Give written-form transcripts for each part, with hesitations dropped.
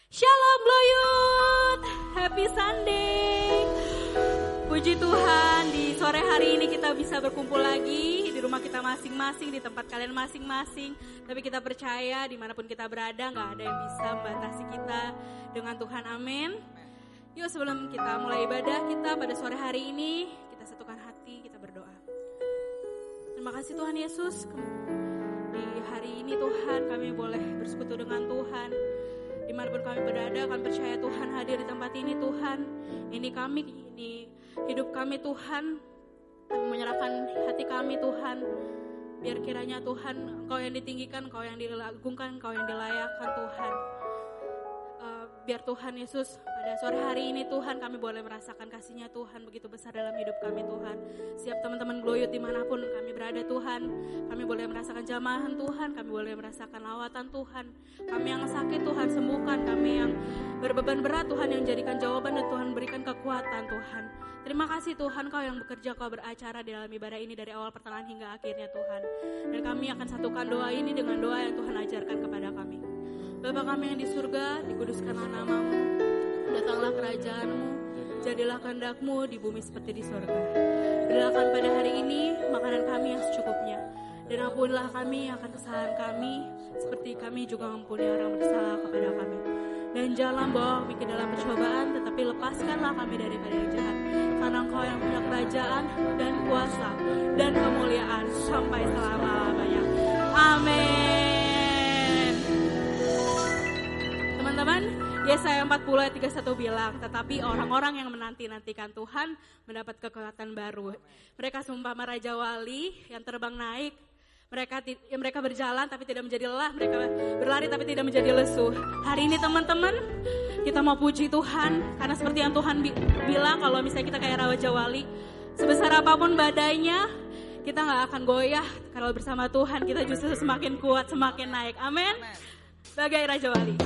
Shalom Gloyut, Happy Sunday. Puji Tuhan, di sore hari ini kita bisa berkumpul lagi di rumah kita masing-masing, di tempat kalian masing-masing. Tapi kita percaya dimanapun kita berada, gak ada yang bisa membatasi kita dengan Tuhan, amin. Yuk sebelum kita mulai ibadah kita pada sore hari ini, kita satukan hati, kita berdoa. Terima kasih Tuhan Yesus, di hari ini Tuhan kami boleh bersekutu dengan Tuhan. Dimanapun kami berada, kami percaya Tuhan hadir di tempat ini Tuhan. Ini kami, ini hidup kami Tuhan. Kami menyerahkan hati kami Tuhan. Biar kiranya Tuhan Engkau yang ditinggikan, Engkau yang diagungkan, Engkau yang dilayakkan Tuhan. Biar Tuhan Yesus pada sore hari ini Tuhan kami boleh merasakan kasih-Nya Tuhan begitu besar dalam hidup kami Tuhan. Siap teman-teman Gloyut dimanapun kami berada Tuhan, kami boleh merasakan jamahan Tuhan, kami boleh merasakan lawatan Tuhan. Kami yang sakit Tuhan sembuhkan, kami yang berbeban berat Tuhan yang jadikan jawaban dan Tuhan berikan kekuatan Tuhan. Terima kasih Tuhan Kau yang bekerja, Kau beracara di dalam ibadah ini dari awal pertengahan hingga akhirnya Tuhan. Dan kami akan satukan doa ini dengan doa yang Tuhan ajarkan kepada kami. Bapa kami yang di surga, dikuduskanlah nama-Mu, datanglah kerajaan-Mu, jadilah kehendak-Mu di bumi seperti di surga. Berilah pada hari ini makanan kami yang secukupnya, dan ampunilah kami akan kesalahan kami, seperti kami juga mengampuni orang bersalah kepada kami. Dan jangan bawa kami ke dalam percobaan, tetapi lepaskanlah kami daripada yang jahat. Karena Engkau yang punya kerajaan dan kuasa dan kemuliaan sampai selama-lamanya. Amin. Teman-teman, Yesaya 40 ayat 31 bilang, tetapi orang-orang yang menanti-nantikan Tuhan mendapat kekuatan baru. Mereka seumpama Raja Wali yang terbang naik. Mereka berjalan tapi tidak menjadi lelah, mereka berlari tapi tidak menjadi lesu. Hari ini teman-teman, kita mau puji Tuhan karena seperti yang Tuhan bilang, kalau misalnya kita kayak Raja Wali, sebesar apapun badainya, kita gak akan goyah. Kalau bersama Tuhan kita justru semakin kuat, semakin naik. Amin. Bagai Raja Wali.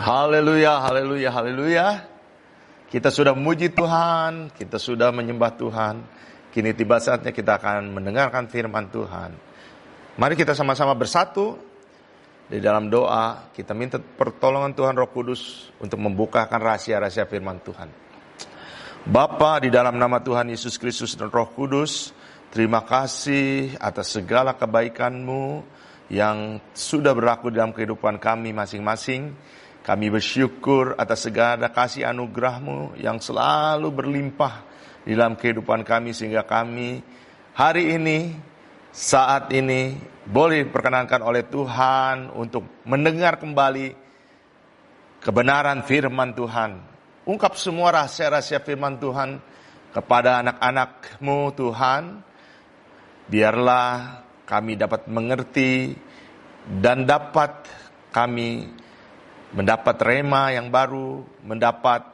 Haleluya, haleluya, haleluya. Kita sudah memuji Tuhan, kita sudah menyembah Tuhan. Kini tiba saatnya kita akan mendengarkan firman Tuhan. Mari kita sama-sama bersatu di dalam doa. Kita minta pertolongan Tuhan Roh Kudus untuk membukakan rahasia-rahasia firman Tuhan. Bapa, di dalam nama Tuhan Yesus Kristus dan Roh Kudus, terima kasih atas segala kebaikan-Mu yang sudah berlaku dalam kehidupan kami masing-masing. Kami bersyukur atas segala kasih anugerah-Mu yang selalu berlimpah di dalam kehidupan kami, sehingga kami hari ini, saat ini boleh diperkenankan oleh Tuhan untuk mendengar kembali kebenaran firman Tuhan. Ungkap semua rahasia-rahasia firman Tuhan kepada anak-anak-Mu Tuhan. Biarlah kami dapat mengerti dan dapat kami mendapat rema yang baru, mendapat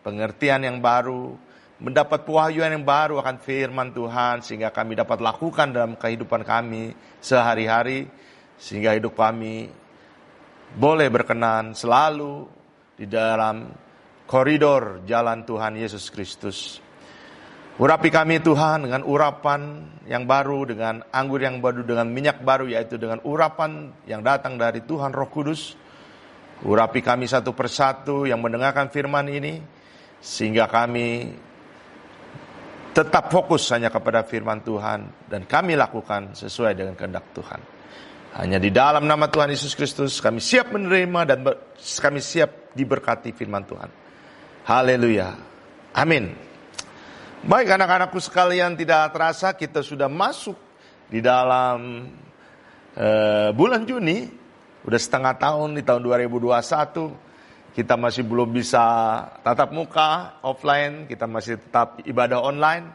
pengertian yang baru, mendapat pewahyuan yang baru akan firman Tuhan, sehingga kami dapat lakukan dalam kehidupan kami sehari-hari, sehingga hidup kami boleh berkenan selalu di dalam koridor jalan Tuhan Yesus Kristus. Urapi kami Tuhan dengan urapan yang baru, dengan anggur yang baru, dengan minyak baru, yaitu dengan urapan yang datang dari Tuhan Roh Kudus. Urapi kami satu persatu yang mendengarkan firman ini, sehingga kami tetap fokus hanya kepada firman Tuhan, dan kami lakukan sesuai dengan kehendak Tuhan. Hanya di dalam nama Tuhan Yesus Kristus kami siap menerima dan kami siap diberkati firman Tuhan. Haleluya. Amin. Baik anak-anakku sekalian, tidak terasa kita sudah masuk di dalam bulan Juni. Udah setengah tahun, di tahun 2021. Kita masih belum bisa tatap muka, offline. Kita masih tetap ibadah online.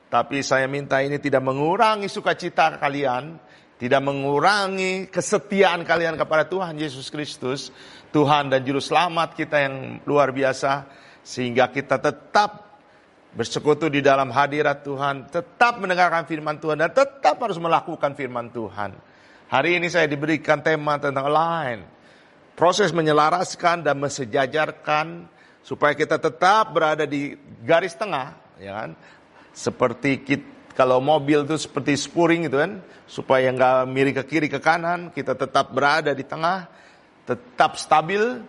Tapi saya minta ini tidak mengurangi sukacita kalian, tidak mengurangi kesetiaan kalian kepada Tuhan Yesus Kristus, Tuhan dan Juru Selamat kita yang luar biasa. Sehingga kita tetap bersekutu di dalam hadirat Tuhan, tetap mendengarkan firman Tuhan, dan tetap harus melakukan firman Tuhan. Hari ini saya diberikan tema tentang align. Proses menyelaraskan dan mensejajarkan supaya kita tetap berada di garis tengah, ya kan? Seperti kalau mobil itu seperti spuring gitu kan, supaya nggak miring ke kiri ke kanan, kita tetap berada di tengah, tetap stabil.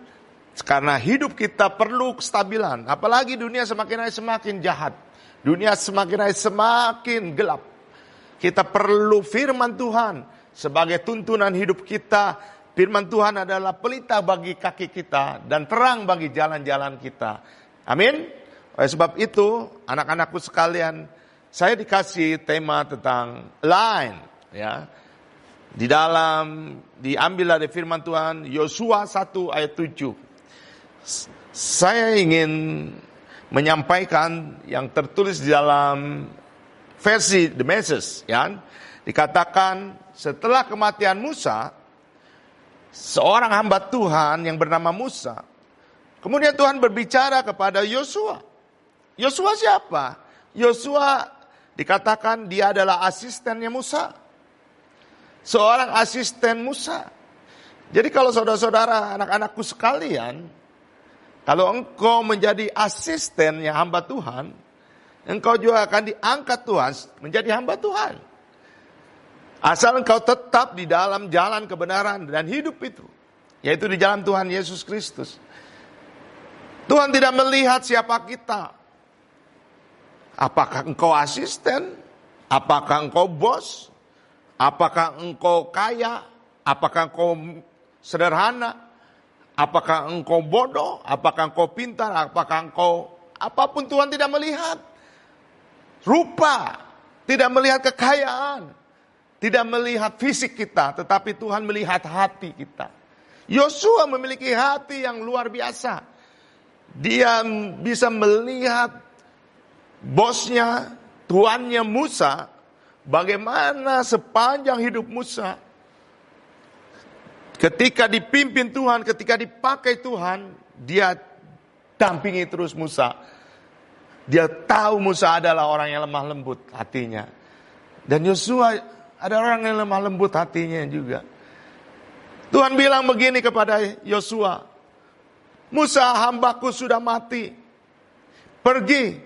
Karena hidup kita perlu kestabilan. Apalagi dunia semakin hari semakin jahat. Dunia semakin hari semakin gelap. Kita perlu firman Tuhan sebagai tuntunan hidup kita. Firman Tuhan adalah pelita bagi kaki kita dan terang bagi jalan-jalan kita. Amin. Oleh sebab itu, anak-anakku sekalian, saya dikasih tema tentang line, ya. Diambil dari firman Tuhan Yosua 1 ayat 7. Saya ingin menyampaikan yang tertulis di dalam versi The Message, ya. Dikatakan setelah kematian Musa, seorang hamba Tuhan yang bernama Musa, kemudian Tuhan berbicara kepada Yosua. Yosua siapa? Yosua dikatakan dia adalah asistennya Musa. Seorang asisten Musa. Jadi kalau saudara-saudara, anak-anakku sekalian, kalau engkau menjadi asistennya hamba Tuhan, engkau juga akan diangkat Tuhan menjadi hamba Tuhan. Asal engkau tetap di dalam jalan kebenaran dan hidup itu, yaitu di jalan Tuhan Yesus Kristus. Tuhan tidak melihat siapa kita. Apakah engkau asisten? Apakah engkau bos? Apakah engkau kaya? Apakah engkau sederhana? Apakah engkau bodoh? Apakah engkau pintar? Apakah engkau... Apapun Tuhan tidak melihat rupa, tidak melihat kekayaan, tidak melihat fisik kita, tetapi Tuhan melihat hati kita. Yosua memiliki hati yang luar biasa. Dia bisa melihat bosnya, tuannya Musa, bagaimana sepanjang hidup Musa, ketika dipimpin Tuhan, ketika dipakai Tuhan, dia dampingi terus Musa. Dia tahu Musa adalah orang yang lemah lembut hatinya. Dan Yosua ada orang yang lemah lembut hatinya juga. Tuhan bilang begini kepada Yosua, Musa hambaku sudah mati. Pergi,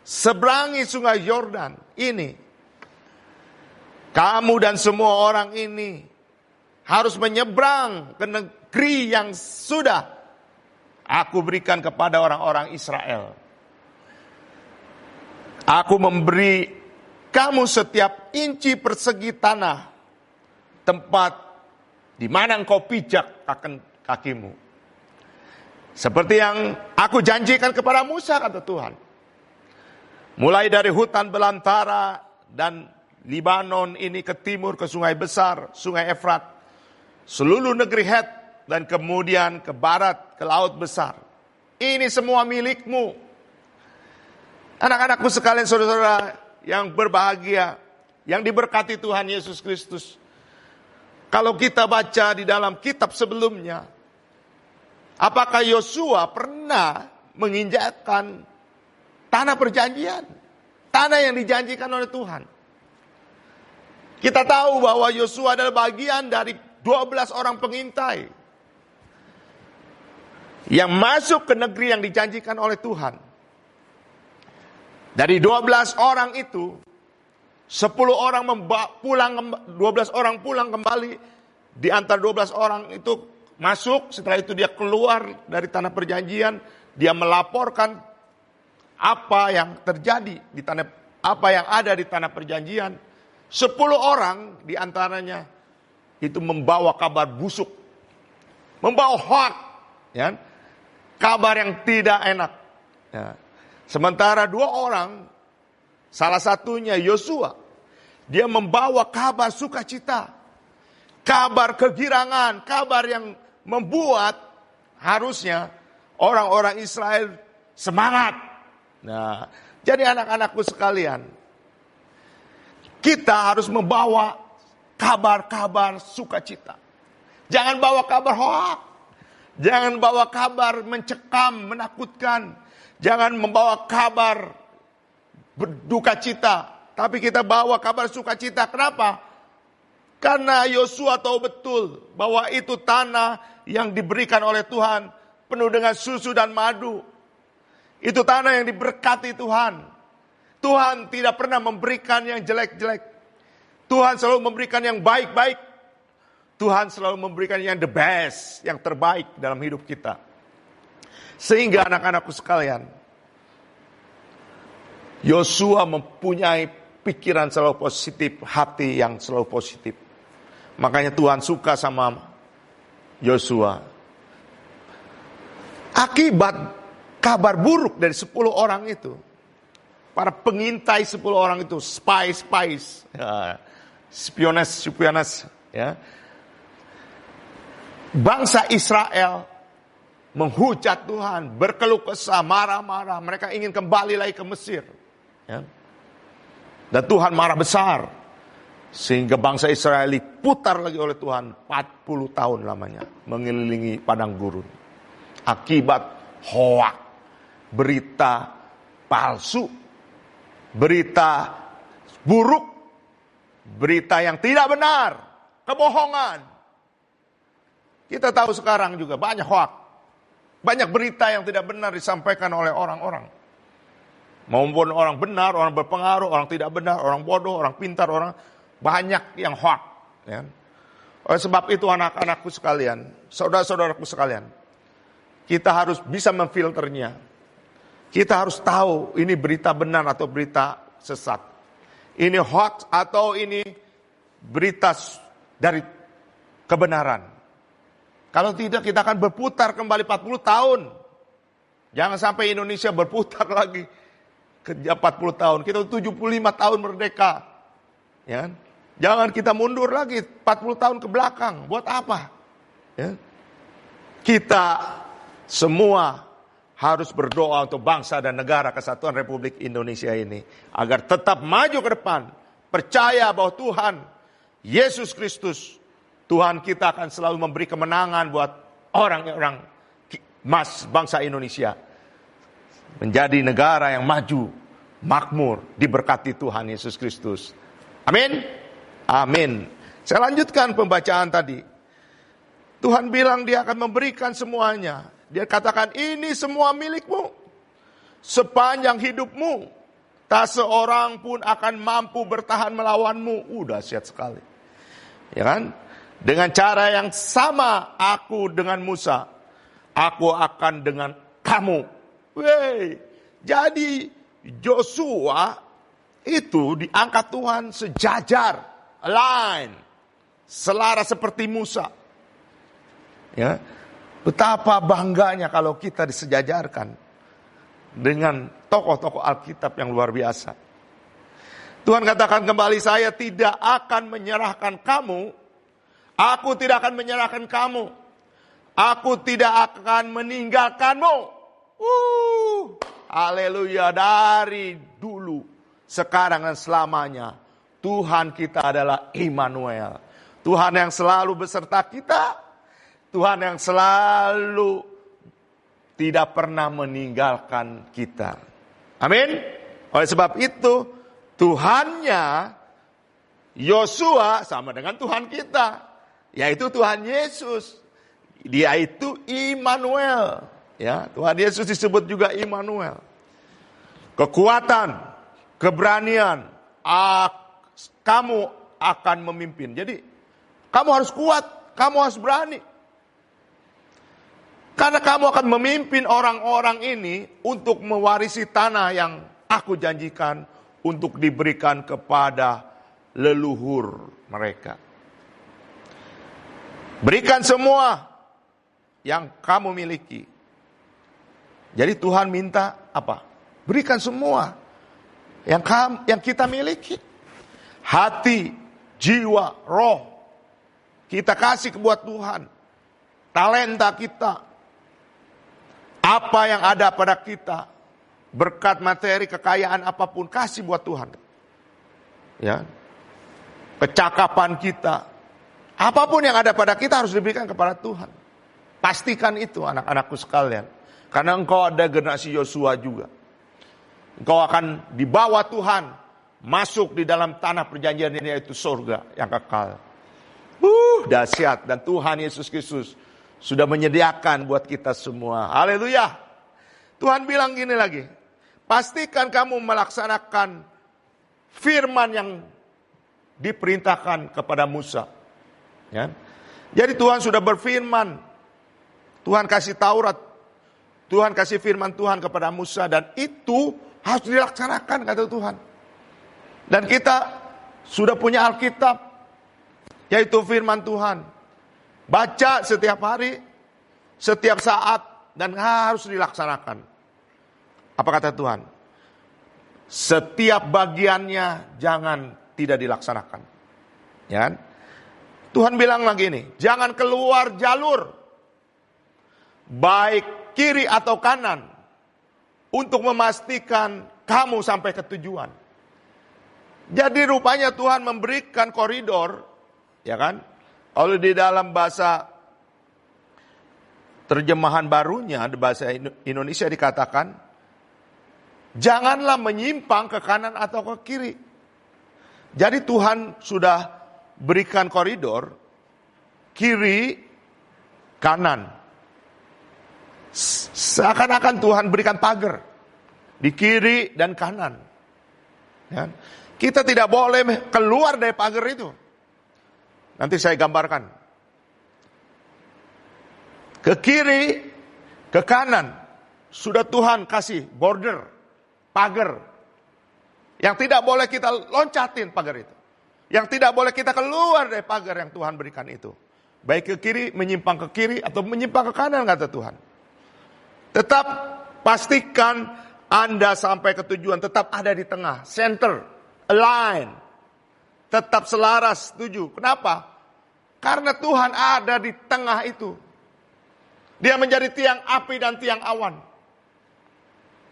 seberangi sungai Yordan ini. Kamu dan semua orang ini harus menyeberang ke negeri yang sudah aku berikan kepada orang-orang Israel. Aku memberi kamu setiap inci persegi tanah, tempat di mana engkau pijak kakimu. Seperti yang aku janjikan kepada Musa, kata Tuhan. Mulai dari hutan belantara dan Libanon ini ke timur ke sungai besar, sungai Efrat, seluruh negeri Het, dan kemudian ke barat, ke laut besar. Ini semua milikmu. Anak-anakku sekalian, saudara-saudara yang berbahagia, yang diberkati Tuhan Yesus Kristus. Kalau kita baca di dalam kitab sebelumnya, apakah Yosua pernah menginjakkan tanah perjanjian? Tanah yang dijanjikan oleh Tuhan. Kita tahu bahwa Yosua adalah bagian dari 12 orang pengintai yang masuk ke negeri yang dijanjikan oleh Tuhan. Dari 12 orang itu, 12 orang pulang kembali. Di antara 12 orang itu masuk, setelah itu dia keluar dari tanah perjanjian, dia melaporkan apa yang terjadi di tanah, apa yang ada di tanah perjanjian. 10 orang di antaranya itu membawa kabar busuk, membawa hoax, ya, kabar yang tidak enak. Ya. Sementara 2 orang, salah satunya Yosua, dia membawa kabar sukacita, kabar kegirangan, kabar yang membuat harusnya orang-orang Israel semangat. Nah, jadi anak-anakku sekalian, kita harus membawa kabar-kabar sukacita. Jangan bawa kabar hoax. Jangan bawa kabar mencekam, menakutkan. Jangan membawa kabar berduka cita. Tapi kita bawa kabar sukacita. Kenapa? Karena Yosua tahu betul bahwa itu tanah yang diberikan oleh Tuhan, penuh dengan susu dan madu. Itu tanah yang diberkati Tuhan. Tuhan tidak pernah memberikan yang jelek-jelek. Tuhan selalu memberikan yang baik-baik. Tuhan selalu memberikan yang the best, yang terbaik dalam hidup kita. Sehingga anak-anakku sekalian, Yosua mempunyai pikiran selalu positif, hati yang selalu positif. Makanya Tuhan suka sama Yosua. Akibat kabar buruk dari 10 orang itu, para pengintai 10 orang itu, spies, ya, spiones, ya. Bangsa Israel menghujat Tuhan, berkeluh kesah, marah-marah. Mereka ingin kembali lagi ke Mesir. Ya. Dan Tuhan marah besar. Sehingga bangsa Israel diputar lagi oleh Tuhan 40 tahun lamanya. Mengelilingi padang gurun. Akibat hoak, berita palsu, berita buruk, berita yang tidak benar, kebohongan. Kita tahu sekarang juga banyak hoak. Banyak berita yang tidak benar disampaikan oleh orang-orang. Maupun orang benar, orang berpengaruh, orang tidak benar, orang bodoh, orang pintar, orang banyak yang hoak. Ya. Oleh sebab itu anak-anakku sekalian, saudara-saudaraku sekalian, kita harus bisa memfilternya. Kita harus tahu ini berita benar atau berita sesat. Ini hoax atau ini berita dari kebenaran. Kalau tidak, kita akan berputar kembali 40 tahun. Jangan sampai Indonesia berputar lagi ke 40 tahun. Kita 75 tahun merdeka. Ya. Jangan kita mundur lagi 40 tahun ke belakang. Buat apa? Ya. Kita semua harus berdoa untuk bangsa dan negara kesatuan Republik Indonesia ini. Agar tetap maju ke depan. Percaya bahwa Tuhan, Yesus Kristus, Tuhan kita akan selalu memberi kemenangan buat orang-orang bangsa Indonesia. Menjadi negara yang maju, makmur, diberkati Tuhan Yesus Kristus. Amin. Amin. Saya lanjutkan pembacaan tadi. Tuhan bilang dia akan memberikan semuanya. Dia katakan ini semua milikmu. Sepanjang hidupmu. Tak seorang pun akan mampu bertahan melawanmu. Dahsyat sekali. Ya kan? Dengan cara yang sama aku dengan Musa. Aku akan dengan kamu. Jadi Yosua itu diangkat Tuhan sejajar. Align. Selaras seperti Musa. Ya. Betapa bangganya kalau kita disejajarkan dengan tokoh-tokoh Alkitab yang luar biasa. Tuhan katakan kembali, saya tidak akan menyerahkan kamu. Aku tidak akan menyerahkan kamu. Aku tidak akan meninggalkanmu. Haleluya. Dari dulu, sekarang dan selamanya, Tuhan kita adalah Immanuel. Tuhan yang selalu beserta kita. Tuhan yang selalu tidak pernah meninggalkan kita. Amin. Oleh sebab itu, Tuhannya Yosua sama dengan Tuhan kita, yaitu Tuhan Yesus. Dia itu Immanuel. Ya, Tuhan Yesus disebut juga Immanuel. Kekuatan, keberanian, kamu akan memimpin. Jadi, kamu harus kuat, kamu harus berani. Karena kamu akan memimpin orang-orang ini untuk mewarisi tanah yang aku janjikan untuk diberikan kepada leluhur mereka. Berikan semua yang kamu miliki. Jadi Tuhan minta apa? Berikan semua yang kita miliki. Hati, jiwa, roh. Kita kasih buat Tuhan. Talenta kita. Apa yang ada pada kita. Berkat materi, kekayaan apapun. Kasih buat Tuhan. Ya. Kecakapan kita. Apapun yang ada pada kita harus diberikan kepada Tuhan. Pastikan itu anak-anakku sekalian. Karena engkau ada generasi Yosua juga. Engkau akan dibawa Tuhan masuk di dalam tanah perjanjian ini, yaitu surga yang kekal. Dahsyat. Dan Tuhan Yesus Kristus sudah menyediakan buat kita semua. Haleluya. Tuhan bilang gini lagi. pastikan kamu melaksanakan firman yang diperintahkan kepada Musa. Ya. Jadi Tuhan sudah berfirman, Tuhan kasih Taurat, Tuhan kasih firman Tuhan kepada Musa, dan itu harus dilaksanakan, kata Tuhan. Dan kita sudah punya Alkitab, yaitu firman Tuhan. Baca setiap hari, setiap saat, dan harus dilaksanakan. Apa kata Tuhan? Setiap bagiannya jangan tidak dilaksanakan. Ya. Tuhan bilang lagi nih, jangan keluar jalur, baik kiri atau kanan, untuk memastikan kamu sampai ke tujuan. Jadi rupanya Tuhan memberikan koridor, ya kan? Kalau di dalam bahasa terjemahan barunya, di bahasa Indonesia dikatakan, janganlah menyimpang ke kanan atau ke kiri. Jadi Tuhan sudah berikan koridor, kiri, kanan. Seakan-akan Tuhan berikan pagar di kiri dan kanan. Ya. Kita tidak boleh keluar dari pagar itu. Nanti saya gambarkan. Ke kiri, ke kanan, sudah Tuhan kasih border, pagar. Yang tidak boleh kita loncatin pagar itu. Yang tidak boleh kita keluar dari pagar yang Tuhan berikan itu. Baik ke kiri, menyimpang ke kiri, atau menyimpang ke kanan, kata Tuhan. Tetap pastikan Anda sampai ke tujuan, tetap ada di tengah, center, align. Tetap selaras, setuju. Kenapa? Karena Tuhan ada di tengah itu. Dia menjadi tiang api dan tiang awan.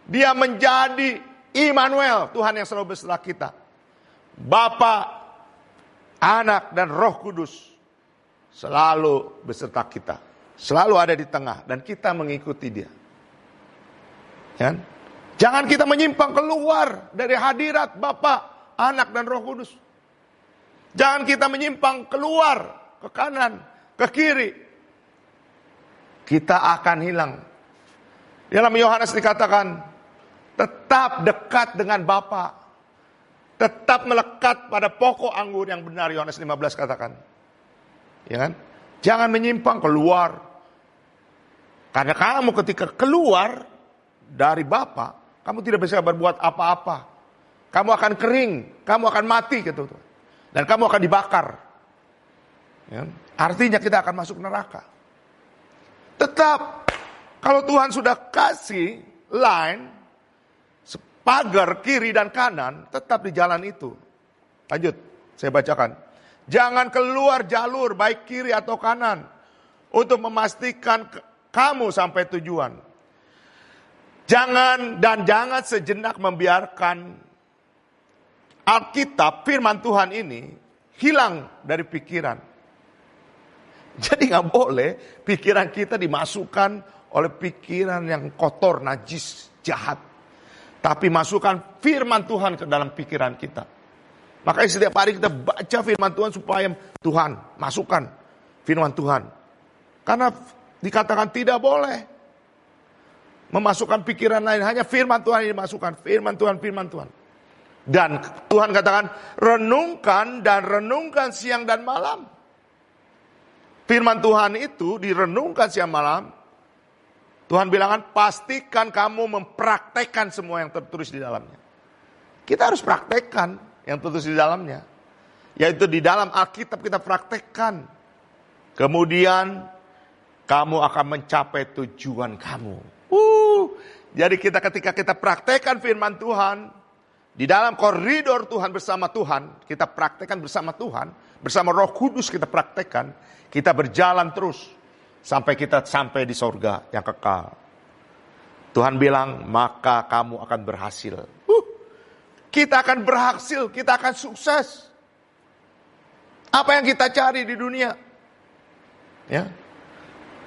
Dia menjadi Immanuel, Tuhan yang selalu bersama kita. Bapa, Anak, dan Roh Kudus selalu beserta kita. Selalu ada di tengah, dan kita mengikuti Dia. Ya? Jangan kita menyimpang keluar dari hadirat Bapa, Anak, dan Roh Kudus. Jangan kita menyimpang keluar ke kanan, ke kiri. Kita akan hilang. Dalam Yohanes dikatakan, tetap dekat dengan Bapa. Tetap melekat pada pokok anggur yang benar, Yohanes 15 katakan. Ya kan? Jangan menyimpang keluar. Karena kamu ketika keluar dari Bapa, kamu tidak bisa berbuat apa-apa. Kamu akan kering, kamu akan mati gitu. Dan kamu akan dibakar. Ya? Artinya kita akan masuk neraka. Tetap, kalau Tuhan sudah kasih line, pagar kiri dan kanan, tetap di jalan itu. Lanjut, saya bacakan. Jangan keluar jalur baik kiri atau kanan untuk memastikan kamu sampai tujuan. Jangan sejenak membiarkan Alkitab, firman Tuhan ini hilang dari pikiran. Jadi gak boleh pikiran kita dimasukkan oleh pikiran yang kotor, najis, jahat. Tapi masukkan firman Tuhan ke dalam pikiran kita. Makanya setiap hari kita baca firman Tuhan supaya Tuhan masukkan firman Tuhan. Karena dikatakan tidak boleh memasukkan pikiran lain. Hanya firman Tuhan yang dimasukkan. Firman Tuhan, firman Tuhan. Dan Tuhan katakan renungkan dan renungkan siang dan malam. Firman Tuhan itu direnungkan siang malam. Tuhan bilang, pastikan kamu mempraktekkan semua yang tertulis di dalamnya. Kita harus praktekkan yang tertulis di dalamnya. Yaitu di dalam Alkitab kita praktekkan. Kemudian kamu akan mencapai tujuan kamu. Jadi ketika kita praktekkan firman Tuhan, di dalam koridor Tuhan bersama Tuhan, kita praktekkan bersama Tuhan, bersama Roh Kudus kita praktekkan, kita berjalan terus. Sampai kita sampai di sorga yang kekal. Tuhan bilang, maka kamu akan berhasil. Kita akan berhasil, kita akan sukses. Apa yang kita cari di dunia? Ya,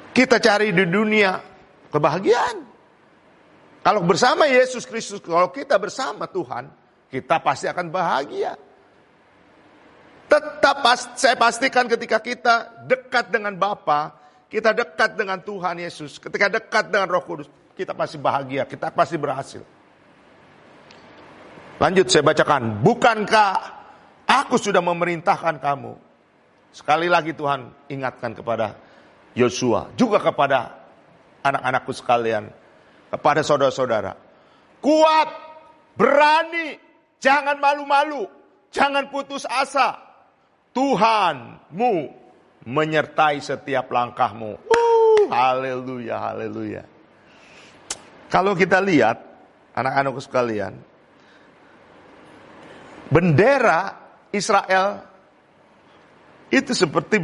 kita cari di dunia kebahagiaan. Kalau bersama Yesus Kristus, kalau kita bersama Tuhan, kita pasti akan bahagia. Tetap saya pastikan ketika kita dekat dengan Bapa, kita dekat dengan Tuhan Yesus, ketika dekat dengan Roh Kudus, kita pasti bahagia, kita pasti berhasil. Lanjut saya bacakan. Bukankah aku sudah memerintahkan kamu? Sekali lagi Tuhan ingatkan kepada Yosua, juga kepada anak-anakku sekalian, kepada saudara-saudara. Kuat, berani, jangan malu-malu, jangan putus asa. Tuhanmu menyertai setiap langkahmu. Haleluya, haleluya. Kalau kita lihat, anak-anakku sekalian, bendera Israel itu seperti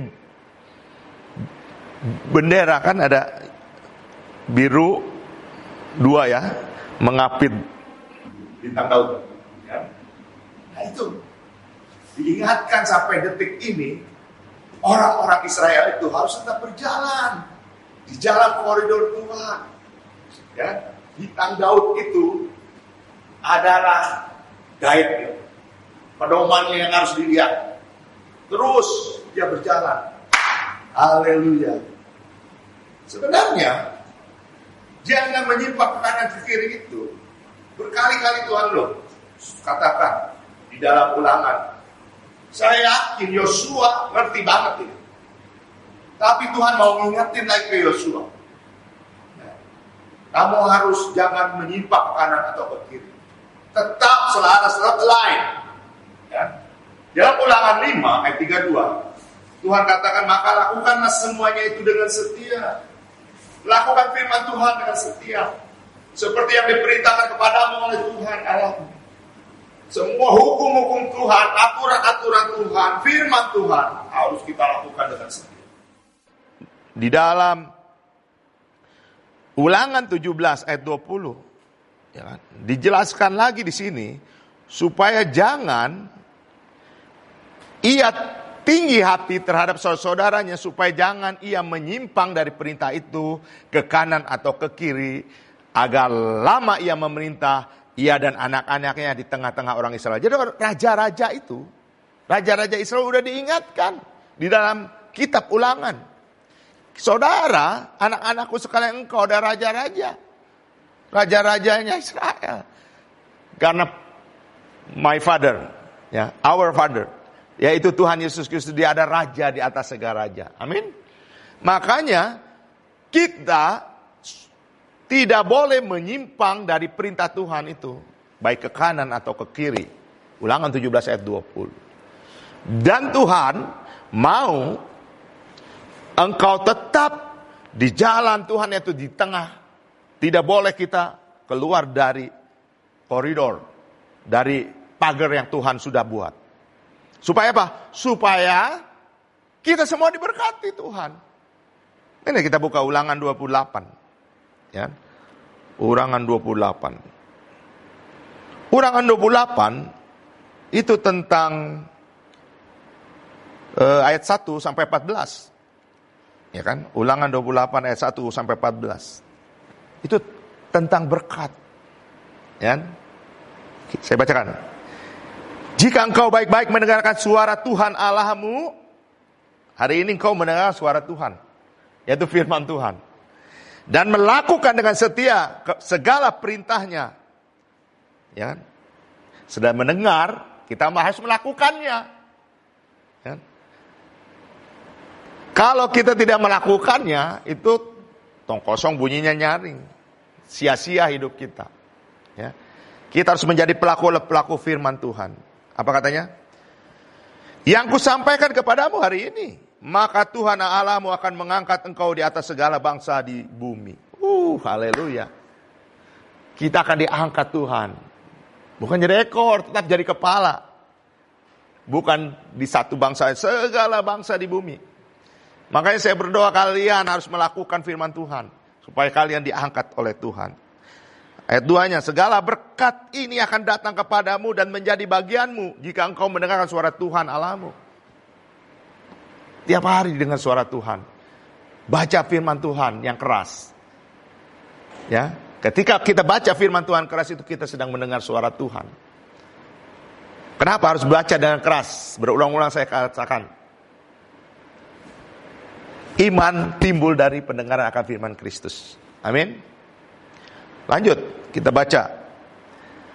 bendera, kan ada biru 2 ya, mengapit bintang Daud. Ya. Nah itu diingatkan sampai detik ini, orang-orang Israel itu harus tetap berjalan di jalan koridor Tuhan. Ya, bintang Daud itu adalah guide, pedomannya yang harus dilihat. Terus dia berjalan. Haleluya. Sebenarnya jangan menyimpang ke kanan ke kiri itu. Berkali-kali Tuhan katakan di dalam Ulangan. Saya yakin Yosua ngerti banget ini. Tapi Tuhan mau ngingetin lagi ke Yosua. Kamu harus jangan menyimpang ke kanan atau ke kiri. Tetap selaras line. Ya. Dalam Ulangan 5 ayat 32, Tuhan katakan, maka lakukanlah semuanya itu dengan setia. Lakukan firman Tuhan dengan setia, seperti yang diperintahkan kepadamu oleh Tuhan Allahmu. Semua hukum-hukum Tuhan, aturan-aturan Tuhan, firman Tuhan harus kita lakukan dengan setia. Di dalam Ulangan 17 ayat 20, ya kan, dijelaskan lagi di sini supaya jangan ia tinggi hati terhadap saudara-saudaranya, supaya jangan ia menyimpang dari perintah itu ke kanan atau ke kiri, agar lama ia memerintah, ia dan anak-anaknya di tengah-tengah orang Israel. Jadi raja-raja itu, raja-raja Israel udah diingatkan di dalam kitab Ulangan. Saudara, anak-anakku sekalian, engkau adalah raja-raja, raja-rajanya Israel. Karena my father, ya, our father, yaitu Tuhan Yesus Kristus, dia ada raja di atas segala raja. Amin. Makanya kita tidak boleh menyimpang dari perintah Tuhan itu, baik ke kanan atau ke kiri. Ulangan 17 ayat 20. Dan Tuhan mau engkau tetap di jalan Tuhan, yaitu di tengah. Tidak boleh kita keluar dari koridor, dari pagar yang Tuhan sudah buat. Supaya apa? Supaya kita semua diberkati Tuhan. Ini kita buka Ulangan 28. Ya. Ulangan 28. Ulangan 28 itu tentang ayat 1 sampai 14. Ya kan? Ulangan 28 ayat 1 sampai 14. Itu tentang berkat. Ya. Saya bacakan. Jika engkau baik-baik mendengarkan suara Tuhan Allahmu, hari ini engkau mendengar suara Tuhan, yaitu firman Tuhan, dan melakukan dengan setia segala perintahnya. Ya. Sudah mendengar, kita harus melakukannya. Ya. Kalau kita tidak melakukannya, itu tong kosong bunyinya nyaring. Sia-sia hidup kita. Ya. Kita harus menjadi pelaku firman Tuhan. Apa katanya? Yang kusampaikan kepadamu hari ini, maka Tuhan Allahmu akan mengangkat engkau di atas segala bangsa di bumi. Haleluya. Kita akan diangkat Tuhan. Bukan jadi ekor, tetap jadi kepala. Bukan di satu bangsa, segala bangsa di bumi. Makanya saya berdoa kalian harus melakukan firman Tuhan, supaya kalian diangkat oleh Tuhan. Ayat 2-nya, segala berkat ini akan datang kepadamu dan menjadi bagianmu jika engkau mendengarkan suara Tuhan Allahmu. Tiap hari dengar suara Tuhan. Baca firman Tuhan yang keras. Ya, ketika kita baca firman Tuhan keras, itu kita sedang mendengar suara Tuhan. Kenapa harus baca dengan keras? Berulang-ulang saya katakan. Iman timbul dari pendengaran akan firman Kristus. Amin. Lanjut, kita baca.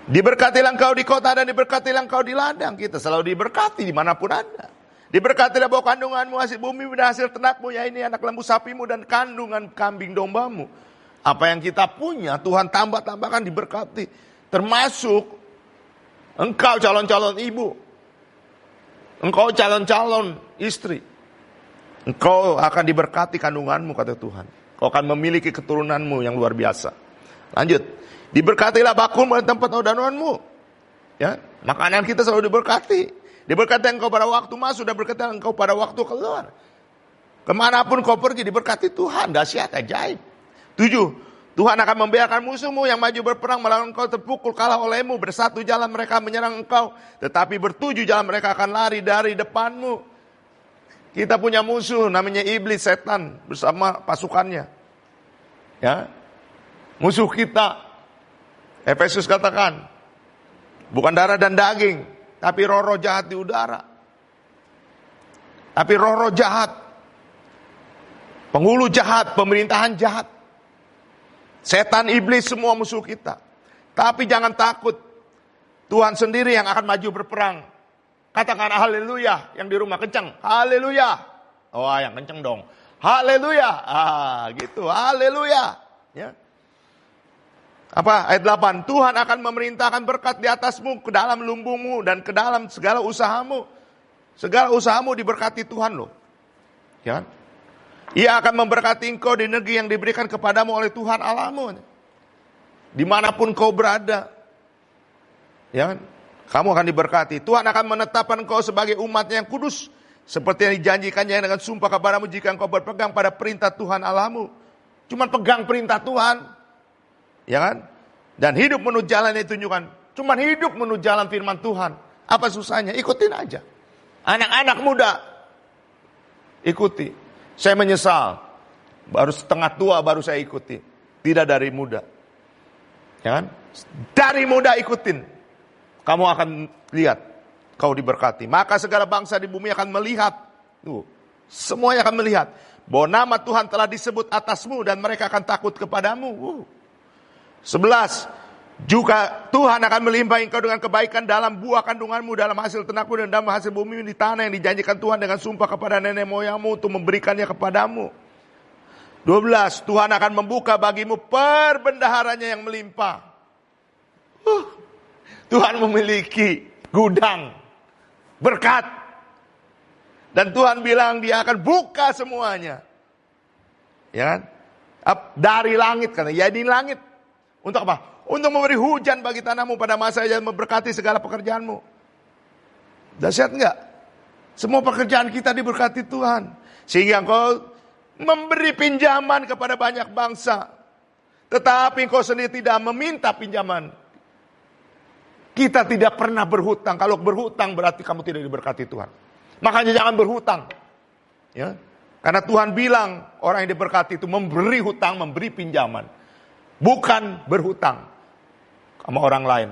Diberkatilah engkau di kota dan diberkatilah engkau di ladang. Kita selalu diberkati dimanapun Anda. Diberkatilah bawah kandunganmu, hasil bumi dan hasil ternakmu, ya ini anak lembu sapimu dan kandungan kambing dombamu. Apa yang kita punya Tuhan tambahkan diberkati. Termasuk engkau calon-calon ibu. Engkau calon-calon istri. Engkau akan diberkati kandunganmu, kata Tuhan. Kau akan memiliki keturunanmu yang luar biasa. Lanjut. Diberkatilah bakulmu dan tempat odanuanmu. Ya, makanan kita selalu diberkati. Diberkati engkau pada waktu masuk dan berkati engkau pada waktu keluar. Kemanapun kau pergi diberkati Tuhan. Dahsyat, ajaib. 7. Tuhan akan membiarkan musuhmu yang maju berperang melawan engkau terpukul kalah olehmu. Bersatu jalan mereka menyerang engkau. Tetapi bertujuh jalan mereka akan lari dari depanmu. Kita punya musuh namanya iblis, setan bersama pasukannya. Ya. Musuh kita. Efesus katakan, bukan darah dan daging, tapi roh-roh jahat di udara. Tapi roh-roh jahat, penghulu jahat, pemerintahan jahat, setan, iblis, semua musuh kita. Tapi jangan takut, Tuhan sendiri yang akan maju berperang. Katakan haleluya, yang di rumah kencang, haleluya. Oh, yang kencang dong, haleluya. Gitu, haleluya. Ya. Apa? Ayat 8. Tuhan akan memerintahkan berkat di atasmu, ke dalam lumbungmu, dan ke dalam segala usahamu. Segala usahamu diberkati Tuhan loh. Ya. Ia akan memberkati engkau di negeri yang diberikan kepadamu oleh Tuhan Allahmu. Dimanapun kau berada. Ya. Kamu akan diberkati. Tuhan akan menetapkan engkau sebagai umatnya yang kudus. Seperti yang dijanjikannya dengan sumpah kepadamu jika engkau berpegang pada perintah Tuhan Allahmu. Cuman pegang perintah Tuhan. Ya kan? Dan hidup menurut jalan yang ditunjukkan. Cuman hidup menurut jalan firman Tuhan. Apa susahnya? Ikutin aja. Anak-anak muda, ikuti. Saya menyesal. Baru setengah tua baru saya ikuti. Tidak dari muda. Ya kan? Dari muda ikutin. Kamu akan lihat. Kau diberkati. Maka segala bangsa di bumi akan melihat. Semuanya akan melihat. Bahwa nama Tuhan telah disebut atasmu. Dan mereka akan takut kepadamu. 11. Juga Tuhan akan melimpahi engkau dengan kebaikan dalam buah kandunganmu, dalam hasil ternakmu, dan dalam hasil bumi di tanah yang dijanjikan Tuhan dengan sumpah kepada nenek moyangmu untuk memberikannya kepadamu. 12. Tuhan akan membuka bagimu perbendaharanya yang melimpah. Tuhan memiliki gudang berkat. Dan Tuhan bilang dia akan buka semuanya. Ya kan? Dari langit, karena ya di langit. Untuk apa? Untuk memberi hujan bagi tanahmu pada masa yang memberkati segala pekerjaanmu. Dahsyat enggak? Semua pekerjaan kita diberkati Tuhan. Sehingga engkau memberi pinjaman kepada banyak bangsa. Tetapi engkau sendiri tidak meminta pinjaman. Kita tidak pernah berhutang. Kalau berhutang berarti kamu tidak diberkati Tuhan. Makanya jangan berhutang. Ya. Karena Tuhan bilang orang yang diberkati itu memberi hutang, memberi pinjaman. Bukan berhutang sama orang lain.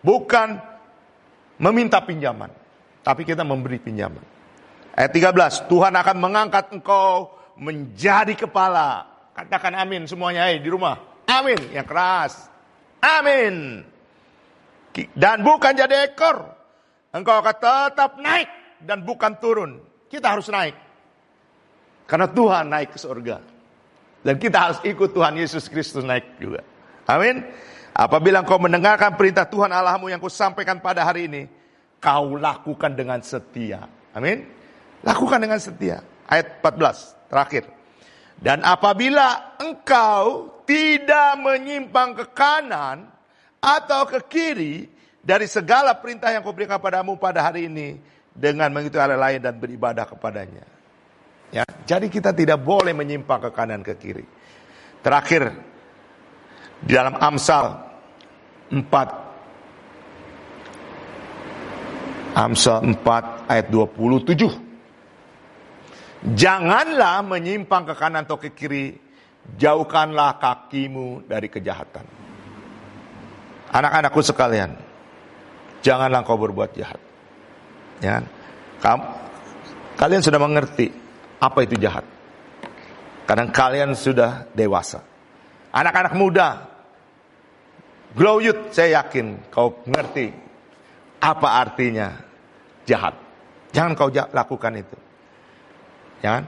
Bukan meminta pinjaman. Tapi kita memberi pinjaman. Ayat 13. Tuhan akan mengangkat engkau menjadi kepala. Katakan amin semuanya di rumah. Amin. Yang keras. Amin. Dan bukan jadi ekor. Engkau akan tetap naik. Dan bukan turun. Kita harus naik. Karena Tuhan naik ke surga. Dan kita harus ikut Tuhan Yesus Kristus naik juga. Amin. Apabila kau mendengarkan perintah Tuhan Allahmu yang kusampaikan pada hari ini, kau lakukan dengan setia. Amin. Lakukan dengan setia. Ayat 14 terakhir. Dan apabila engkau tidak menyimpang ke kanan atau ke kiri dari segala perintah yang kuberikan padamu pada hari ini, dengan mengikuti Allah lain dan beribadah kepadanya. Ya, jadi kita tidak boleh menyimpang ke kanan ke kiri. Terakhir di dalam Amsal 4 ayat 27. Janganlah menyimpang ke kanan atau ke kiri, jauhkanlah kakimu dari kejahatan. Anak-anakku sekalian, janganlah kau berbuat jahat. Ya, kalian sudah mengerti apa itu jahat. Karena kalian sudah dewasa. Anak-anak muda, Gloyut, saya yakin kau ngerti apa artinya jahat. Jangan kau lakukan itu. Jangan.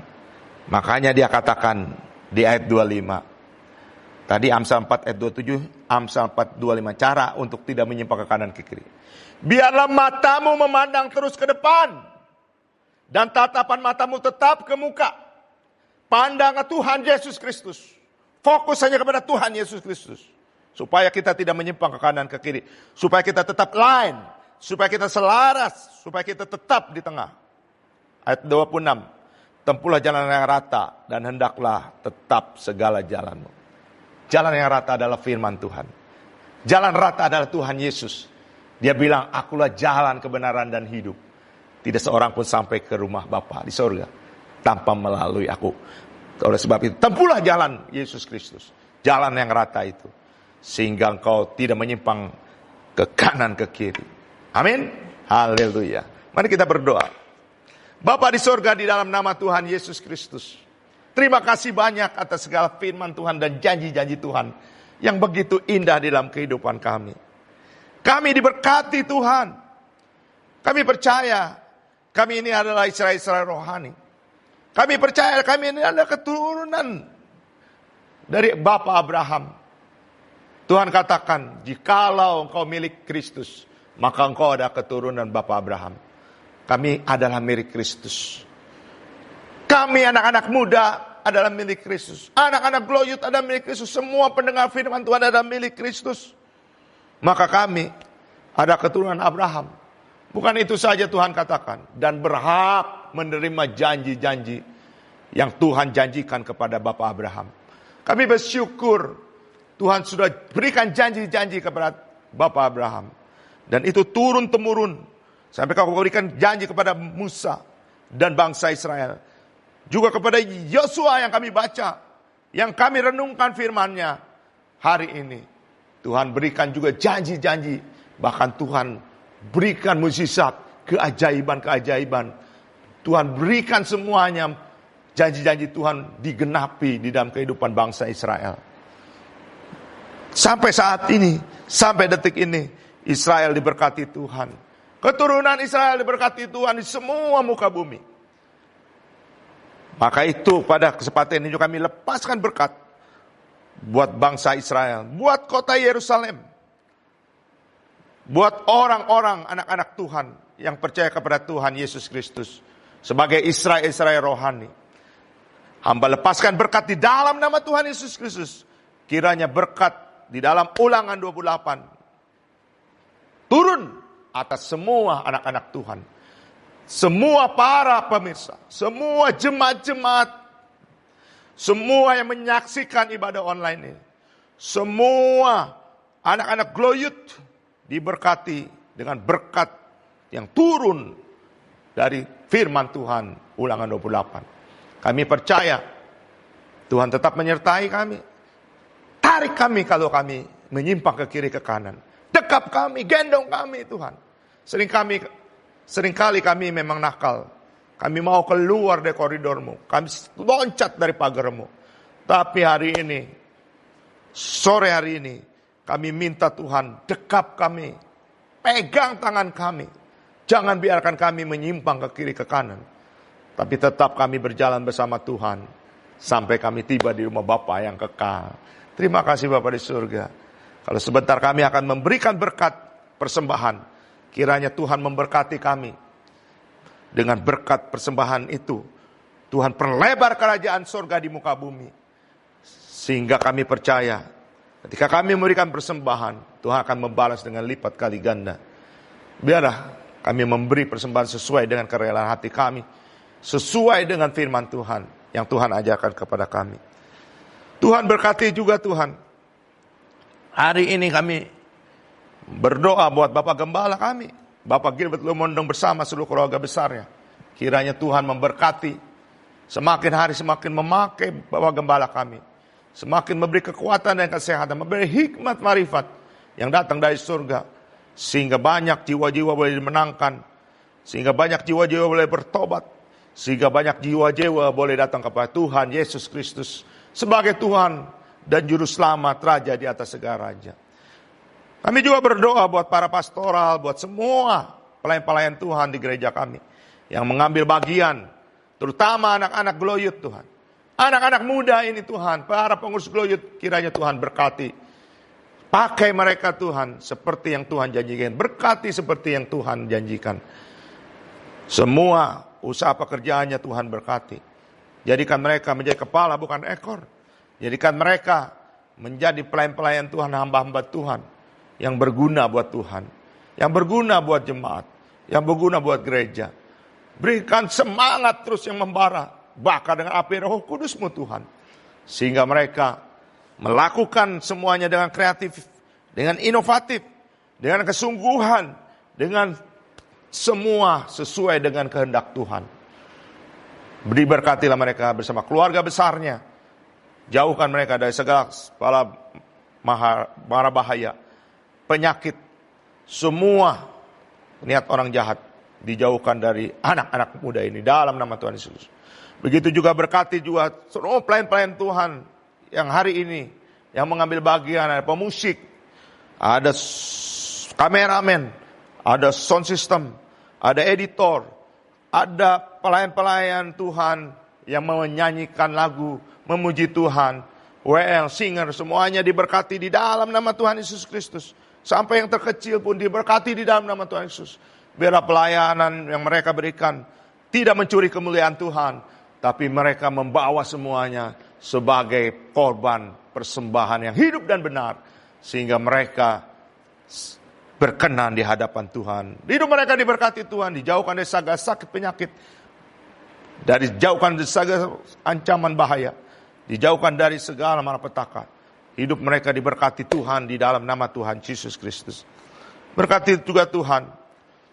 Makanya dia katakan di ayat 25. Tadi Amsal 4 ayat 27, Amsal 4 25, cara untuk tidak menyimpang ke kanan ke kiri. Biarlah matamu memandang terus ke depan, dan tatapan matamu tetap ke muka. Pandang ke Tuhan Yesus Kristus. Fokus hanya kepada Tuhan Yesus Kristus. Supaya kita tidak menyimpang ke kanan ke kiri. Supaya kita tetap line. Supaya kita selaras. Supaya kita tetap di tengah. Ayat 26. Tempuhlah jalan yang rata, dan hendaklah tetap segala jalanmu. Jalan yang rata adalah firman Tuhan. Jalan rata adalah Tuhan Yesus. Dia bilang, akulah jalan kebenaran dan hidup. Tidak seorang pun sampai ke rumah Bapa di surga tanpa melalui aku. Oleh sebab itu, tempuhlah jalan Yesus Kristus. Jalan yang rata itu. Sehingga engkau tidak menyimpang ke kanan ke kiri. Amin. Haleluya. Mari kita berdoa. Bapa di surga, di dalam nama Tuhan Yesus Kristus, terima kasih banyak atas segala firman Tuhan dan janji-janji Tuhan yang begitu indah di dalam kehidupan kami. Kami diberkati Tuhan. Kami percaya kami ini adalah Israel rohani. Kami percaya kami ini adalah keturunan dari Bapa Abraham. Tuhan katakan, jikalau engkau milik Kristus, maka engkau ada keturunan Bapa Abraham. Kami adalah milik Kristus. Kami anak-anak muda adalah milik Kristus. Anak-anak Gloyut adalah milik Kristus. Semua pendengar firman Tuhan adalah milik Kristus. Maka kami ada keturunan Abraham. Bukan itu saja Tuhan katakan. Dan berhak menerima janji-janji yang Tuhan janjikan kepada Bapa Abraham. Kami bersyukur Tuhan sudah berikan janji-janji kepada Bapa Abraham. Dan itu turun-temurun. Sampai kau berikan janji kepada Musa dan bangsa Israel. Juga kepada Yosua yang kami baca. Yang kami renungkan firman-Nya hari ini. Tuhan berikan juga janji-janji. Bahkan Tuhan berikan mukjizat, keajaiban-keajaiban. Tuhan berikan semuanya. Janji-janji Tuhan digenapi di dalam kehidupan bangsa Israel. Sampai saat ini, sampai detik ini, Israel diberkati Tuhan. Keturunan Israel diberkati Tuhan di semua muka bumi. Maka itu pada kesempatan ini juga kami lepaskan berkat buat bangsa Israel, buat kota Yerusalem, buat orang-orang anak-anak Tuhan yang percaya kepada Tuhan Yesus Kristus sebagai Israel rohani. Hamba lepaskan berkat di dalam nama Tuhan Yesus Kristus. Kiranya berkat di dalam Ulangan 28 turun atas semua anak-anak Tuhan. Semua para pemirsa, semua jemaat-jemaat, semua yang menyaksikan ibadah online ini. Semua anak-anak Gloyut diberkati dengan berkat yang turun dari firman Tuhan Ulangan 28. Kami percaya Tuhan tetap menyertai kami. Tarik kami kalau kami menyimpang ke kiri ke kanan. Dekap kami, gendong kami Tuhan. Seringkali kami memang nakal. Kami mau keluar dari koridormu. Kami loncat dari pagarmu. Tapi hari ini, sore hari ini, kami minta Tuhan dekap kami. Pegang tangan kami. Jangan biarkan kami menyimpang ke kiri ke kanan. Tapi tetap kami berjalan bersama Tuhan. Sampai kami tiba di rumah Bapa yang kekal. Terima kasih Bapa di surga. Kalau sebentar kami akan memberikan berkat persembahan. Kiranya Tuhan memberkati kami. Dengan berkat persembahan itu. Tuhan perlebar kerajaan surga di muka bumi. Sehingga kami percaya. Ketika kami memberikan persembahan. Tuhan akan membalas dengan lipat kali ganda. Biarlah kami memberi persembahan sesuai dengan kerelaan hati kami. Sesuai dengan firman Tuhan. Yang Tuhan ajarkan kepada kami. Tuhan berkati juga Tuhan. Hari ini kami berdoa buat Bapak Gembala kami. Bapak Gilbert Lumondong bersama seluruh keluarga besarnya. Kiranya Tuhan memberkati. Semakin hari semakin memakai Bapak Gembala kami. Semakin memberi kekuatan dan kesehatan. Memberi hikmat marifat yang datang dari surga. Sehingga banyak jiwa-jiwa boleh dimenangkan. Sehingga banyak jiwa-jiwa boleh bertobat. Sehingga banyak jiwa-jiwa boleh datang kepada Tuhan Yesus Kristus. Sebagai Tuhan dan Juru Selamat Raja di atas segala raja. Kami juga berdoa buat para pastoral, buat semua pelayan-pelayan Tuhan di gereja kami yang mengambil bagian, terutama anak-anak Glowyouth Tuhan. Anak-anak muda ini Tuhan, para pengurus Glowyouth, kiranya Tuhan berkati. Pakai mereka Tuhan seperti yang Tuhan janjikan. Berkati seperti yang Tuhan janjikan. Semua usaha pekerjaannya Tuhan berkati. Jadikan mereka menjadi kepala bukan ekor. Jadikan mereka menjadi pelayan-pelayan Tuhan, hamba-hamba Tuhan. Yang berguna buat Tuhan. Yang berguna buat jemaat. Yang berguna buat gereja. Berikan semangat terus yang membara. Bakar dengan api Roh Kudus-Mu Tuhan. Sehingga mereka melakukan semuanya dengan kreatif. Dengan inovatif. Dengan kesungguhan. Dengan semua sesuai dengan kehendak Tuhan. Diberkatilah mereka bersama keluarga besarnya. Jauhkan mereka dari segala mara bahaya, penyakit, semua niat orang jahat. Dijauhkan dari anak-anak muda ini dalam nama Tuhan Yesus. Begitu juga berkati juga seluruh pelayan-pelayan Tuhan yang hari ini yang mengambil bagian, ada pemusik, ada kameramen, ada sound system, ada editor, ada pelayan-pelayan Tuhan yang menyanyikan lagu, memuji Tuhan, WL, singer, semuanya diberkati di dalam nama Tuhan Yesus Kristus. Sampai yang terkecil pun diberkati di dalam nama Tuhan Yesus. Biarlah pelayanan yang mereka berikan tidak mencuri kemuliaan Tuhan, tapi mereka membawa semuanya sebagai korban persembahan yang hidup dan benar, sehingga mereka berkenan di hadapan Tuhan. Hidup mereka diberkati Tuhan, dijauhkan dari segala sakit penyakit, dijauhkan dari segala ancaman bahaya, dijauhkan dari segala malapetaka. Hidup mereka diberkati Tuhan di dalam nama Tuhan Yesus Kristus. Berkati juga Tuhan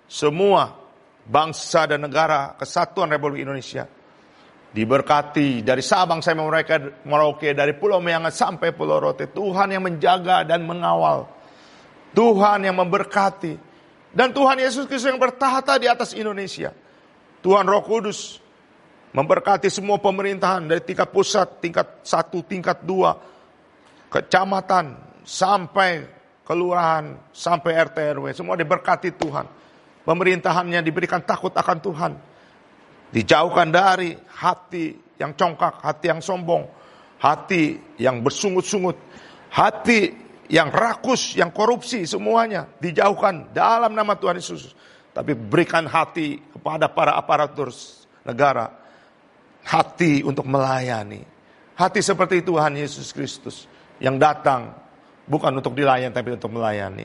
semua bangsa dan negara Kesatuan Republik Indonesia. Diberkati dari Sabang sampai Merauke, dari Pulau Meangat sampai Pulau Rote. Tuhan yang menjaga dan mengawal. Tuhan yang memberkati. Dan Tuhan Yesus Kristus yang bertahta di atas Indonesia. Tuhan Roh Kudus memberkati semua pemerintahan dari tingkat pusat, tingkat 1, tingkat 2, kecamatan, sampai kelurahan, sampai RT RW. Semua diberkati Tuhan. Pemerintahannya diberikan takut akan Tuhan. Dijauhkan dari hati yang congkak, hati yang sombong, hati yang bersungut-sungut, hati yang rakus, yang korupsi, semuanya dijauhkan dalam nama Tuhan Yesus. Tapi berikan hati kepada para aparatur negara, hati untuk melayani. Hati seperti Tuhan Yesus Kristus yang datang bukan untuk dilayani tapi untuk melayani.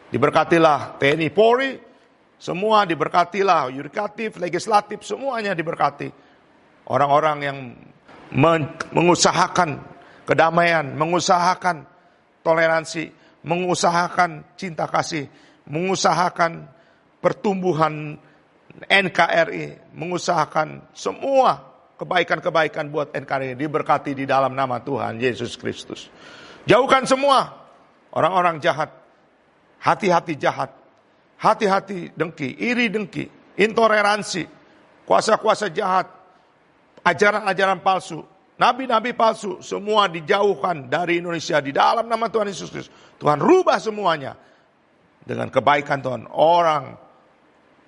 Diberkatilah TNI Polri, semua diberkatilah, yudikatif, legislatif, semuanya diberkati. Orang-orang yang mengusahakan kedamaian, mengusahakan toleransi, mengusahakan cinta kasih, mengusahakan pertumbuhan NKRI, mengusahakan semua kebaikan-kebaikan buat NKRI, diberkati di dalam nama Tuhan Yesus Kristus. Jauhkan semua orang-orang jahat, hati-hati jahat, hati-hati dengki, iri dengki, intoleransi, kuasa-kuasa jahat, ajaran-ajaran palsu, nabi-nabi palsu, semua dijauhkan dari Indonesia di dalam nama Tuhan Yesus Kristus. Tuhan rubah semuanya dengan kebaikan Tuhan. Orang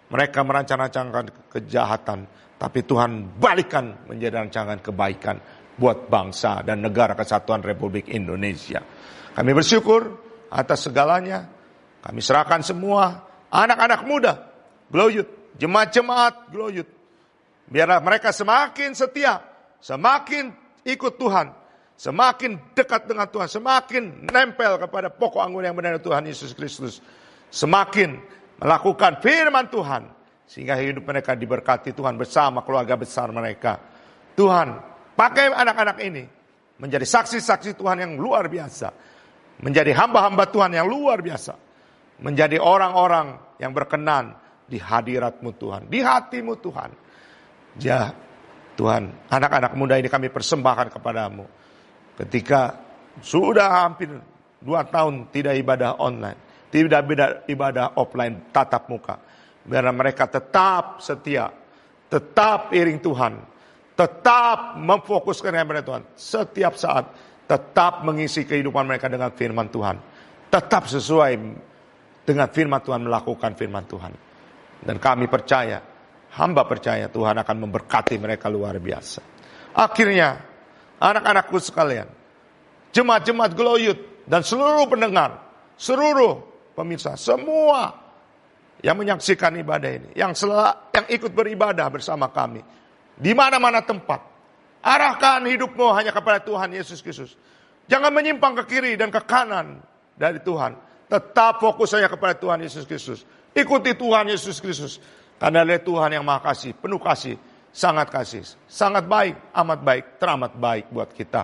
mereka merancang-rancangkan kejahatan, tapi Tuhan balikan menjadi rancangan kebaikan buat bangsa dan negara Kesatuan Republik Indonesia. Kami bersyukur atas segalanya. Kami serahkan semua anak-anak muda Glowyouth, jemaat-jemaat Glowyouth. Biarlah mereka semakin setia, semakin ikut Tuhan, semakin dekat dengan Tuhan, semakin nempel kepada pokok anggur yang benar Tuhan Yesus Kristus. Semakin melakukan firman Tuhan, sehingga hidup mereka diberkati Tuhan bersama keluarga besar mereka. Tuhan, pakai anak-anak ini menjadi saksi-saksi Tuhan yang luar biasa. Menjadi hamba-hamba Tuhan yang luar biasa. Menjadi orang-orang yang berkenan di hadirat-Mu Tuhan, di hati-Mu Tuhan. Ya Tuhan, anak-anak muda ini kami persembahkan kepadamu. Ketika sudah hampir 2 tahun tidak ibadah online, tidak ibadah offline tatap muka, biar mereka tetap setia, tetap iring Tuhan, tetap memfokuskan kepada Tuhan setiap saat, tetap mengisi kehidupan mereka dengan firman Tuhan. tetap sesuai dengan firman Tuhan, melakukan firman Tuhan. Dan kami percaya, hamba percaya Tuhan akan memberkati mereka luar biasa. Akhirnya, anak-anakku sekalian, jemaat-jemaat Glow Youth dan seluruh pendengar, seluruh pemirsa, semua yang menyaksikan ibadah ini, yang ikut beribadah bersama kami, di mana-mana tempat, arahkan hidupmu hanya kepada Tuhan Yesus Kristus. Jangan menyimpang ke kiri dan ke kanan dari Tuhan. Tetap fokus saja kepada Tuhan Yesus Kristus. Ikuti Tuhan Yesus Kristus. Karena dia Tuhan yang maha kasih, penuh kasih, sangat baik, amat baik, teramat baik buat kita.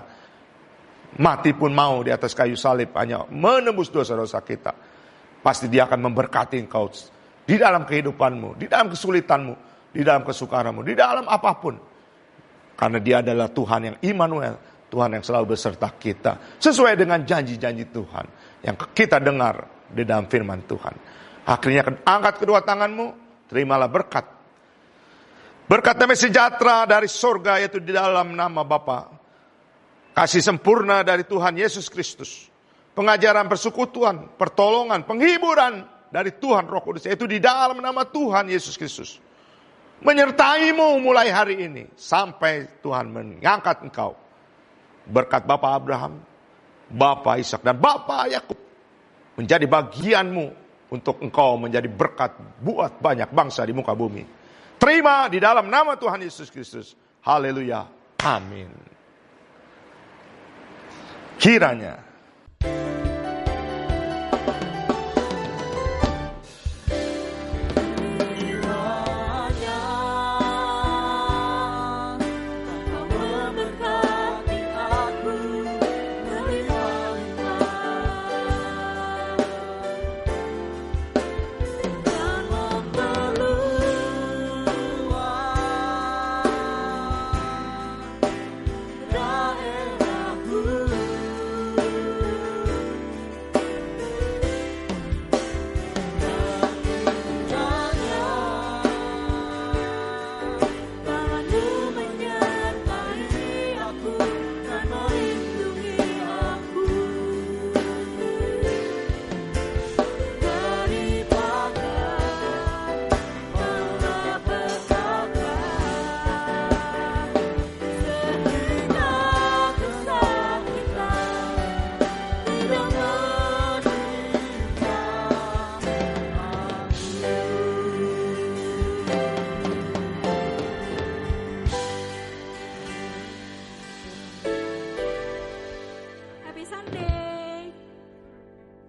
Mati pun mau di atas kayu salib hanya menembus dosa-dosa kita. Pasti dia akan memberkati engkau di dalam kehidupanmu, di dalam kesulitanmu, di dalam kesukaramu, di dalam apapun. Karena dia adalah Tuhan yang Immanuel, Tuhan yang selalu beserta kita. Sesuai dengan janji-janji Tuhan yang kita dengar di dalam firman Tuhan. Akhirnya angkat kedua tanganmu, terimalah berkat. Berkat damai sejahtera dari surga, yaitu di dalam nama Bapa. Kasih sempurna dari Tuhan Yesus Kristus. Pengajaran persekutuan, pertolongan, penghiburan dari Tuhan Roh Kudus, yaitu di dalam nama Tuhan Yesus Kristus. Menyertaimu mulai hari ini sampai Tuhan mengangkat engkau. Berkat Bapa Abraham, Bapa Ishak dan Bapa Yakub menjadi bagianmu untuk engkau menjadi berkat buat banyak bangsa di muka bumi. Terima di dalam nama Tuhan Yesus Kristus. Haleluya. Amin. Kiranya